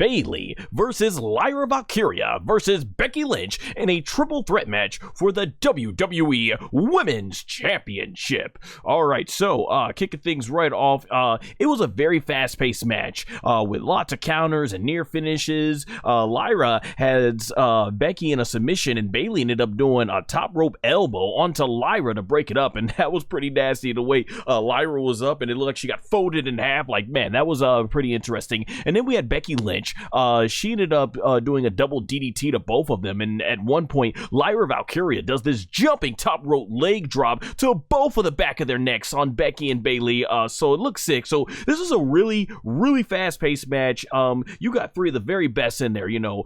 Bayley versus Lyra Valkyria versus Becky Lynch in a triple threat match for the WWE Women's Championship. All right, so kicking things right off, it was a very fast-paced match with lots of counters and near finishes. Lyra had Becky in a submission, and Bayley ended up doing a top rope elbow onto Lyra to break it up, and that was pretty nasty the way Lyra was up, and it looked like she got folded in half. Like, man, that was pretty interesting. And then we had Becky Lynch. She ended up doing a double DDT to both of them, and at one point, Lyra Valkyria does this jumping top rope leg drop to both of the back of their necks on Becky and Bayley, so it looks sick. So this is a really, really fast-paced match. You got three of the very best in there, you know,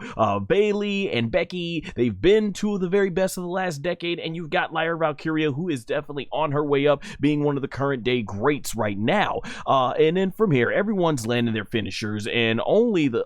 Bayley and Becky. They've been two of the very best of the last decade, and you've got Lyra Valkyria, who is definitely on her way up, being one of the current day greats right now. And then from here, everyone's landing their finishers, and only the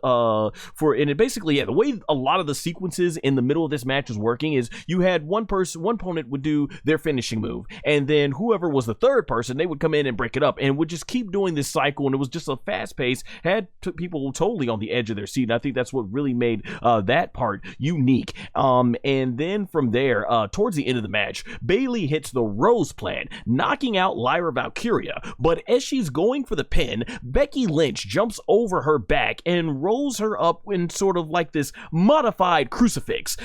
basically, the way a lot of the sequences in the middle of this match was working is you had one opponent would do their finishing move, and then whoever was the third person, they would come in and break it up, and would just keep doing this cycle, and it was just a fast pace, had people totally on the edge of their seat, and I think that's what really made that part unique. And then from there, towards the end of the match, Bayley hits the Rose Plant, knocking out Lyra Valkyria, but as she's going for the pin, Becky Lynch jumps over her back and rolls her up in sort of like this modified crucifix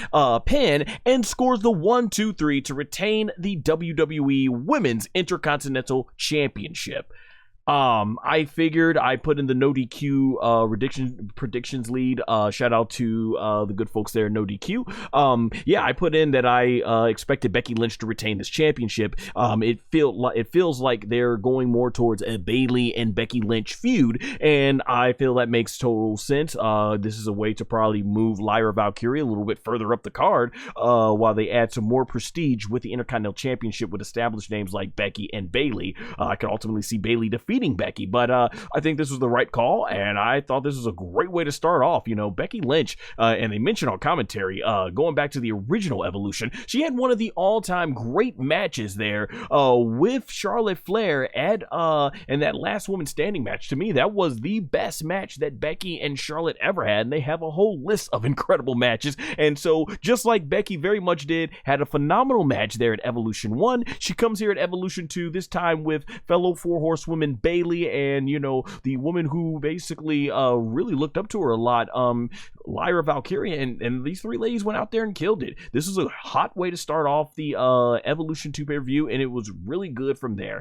pin, and scores the 1-2-3 to retain the WWE Women's Intercontinental Championship. I figured I put in the no DQ predictions lead. Shout out to the good folks there at No DQ. Yeah, I put in that I expected Becky Lynch to retain this championship. It feels like they're going more towards a Bayley and Becky Lynch feud, and I feel that makes total sense. This is a way to probably move Lyra Valkyria a little bit further up the card, while they add some more prestige with the Intercontinental Championship with established names like Becky and Bayley. I could ultimately see Bayley defeating Becky, but I think this was the right call, and I thought this was a great way to start off. You know, Becky Lynch, and they mentioned on commentary, going back to the original Evolution, she had one of the all-time great matches there with Charlotte Flair at in that last woman standing match. To me, that was the best match that Becky and Charlotte ever had, and they have a whole list of incredible matches. And so, just like Becky very much did, had a phenomenal match there at Evolution 1, she comes here at Evolution 2, this time with fellow four horsewomen Bayley, and, you know, the woman who basically really looked up to her a lot, Lyra Valkyria, and these three ladies went out there and killed it. This is a hot way to start off the Evolution 2 pay-per-view, and it was really good from there.